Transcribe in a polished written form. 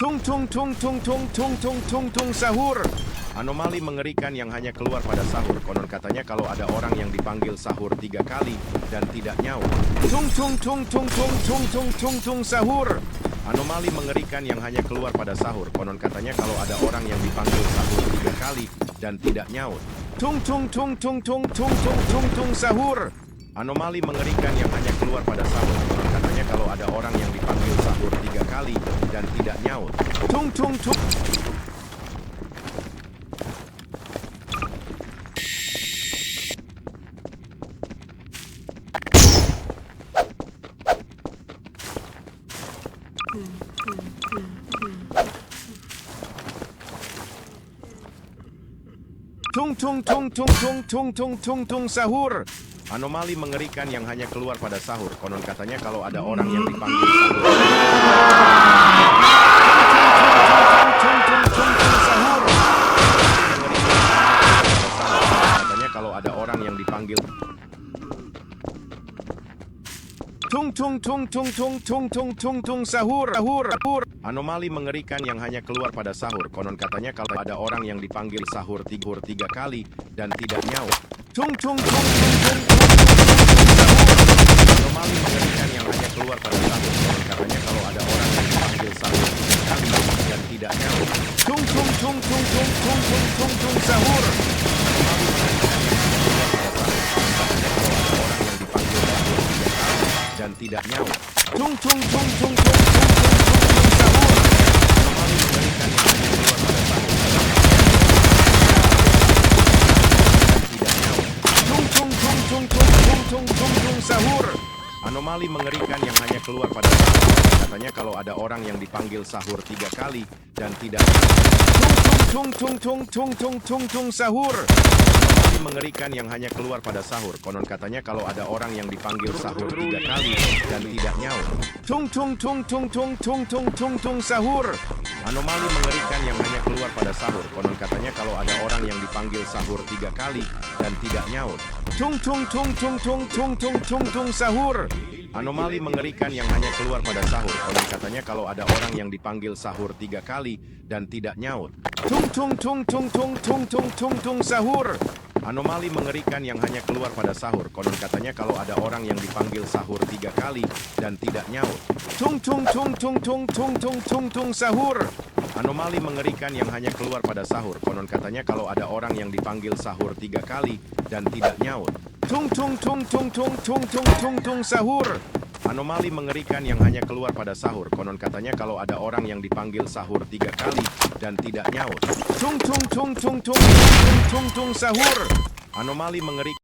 Tung tung tung tung tung tung tung tung tung sahur. Anomali mengerikan yang hanya keluar pada sahur. Konon katanya kalau ada orang yang dipanggil sahur 3 kali dan tidak nyaut. Tung tung tung tung tung tung tung tung tung sahur. Anomali mengerikan yang hanya keluar pada sahur. Konon katanya kalau ada orang yang dipanggil sahur 3 kali dan tidak nyaut. Tung tung tung tung tung tung tung tung tung sahur. Anomali mengerikan yang hanya keluar pada sahur. Konon katanya kalau ada orang yang dipanggil sahur 3 kali dan tidak nyaut. Tung tung tung. Tung tung tung tung tung tung tung tung tung sahur. Anomali mengerikan yang hanya keluar pada sahur. Konon katanya kalau ada orang yang dipanggil sahur. Tung tung tung tung sahur. Katanya kalau ada orang yang dipanggil. Tung tung tung tung tung tung tung tung tung sahur. Anomali mengerikan yang hanya keluar pada sahur. Konon katanya kalau ada orang yang dipanggil sahur 3 kali dan tidak nyaut. Tung tung tung tung tung tung sahur. Anomali mengerikan yang hanya keluar pada sahur. Konon katanya kalau ada orang yang dipanggil sahur 3 kali dan tidak nyaut. Tung tung tung tung tung tung tung tung tung sahur. Dan tidak nyaut. Tung tung tung tung tung tung tung tung sahur. Anomali mengerikan yang hanya keluar pada sahur. Tidak nyaut. Tung tung tung tung tung tung tung tung tung sahur. Anomali mengerikan yang hanya keluar pada sahur. Katanya kalau ada orang yang dipanggil sahur 3 kali dan tidak nyaut. Tung tung tung tung tung tung tung sahur. Mengerikan yang hanya keluar pada sahur. Konon katanya kalau ada orang yang dipanggil sahur 3 kali dan tidak nyaut. Tung tung tung tung tung tung tung tung tung sahur. Anomali mengerikan yang hanya keluar pada sahur. Konon katanya kalau ada orang yang dipanggil sahur 3 kali dan tidak nyaut. Tung tung tung tung tung tung tung tung tung sahur. Anomali mengerikan yang hanya keluar pada sahur. Konon katanya kalau ada orang yang dipanggil sahur 3 kali dan tidak nyaut. Tung tung tung tung tung tung tung tung tung sahur. Anomali mengerikan yang hanya keluar pada sahur. Konon katanya kalau ada orang yang dipanggil sahur 3 kali dan tidak nyaut. Tung tung tung tung tung tung tung tung tung sahur. Anomali mengerikan yang hanya keluar pada sahur. Konon katanya kalau ada orang yang dipanggil sahur 3 kali dan tidak nyaut. Tung tung tung tung tung tung tung tung tung sahur. Anomali mengerikan yang hanya keluar pada sahur. Konon katanya kalau ada orang yang dipanggil sahur 3 kali dan tidak nyaut. Tung tung tung tung tung tung tung tung sahur. Anomali mengerikan.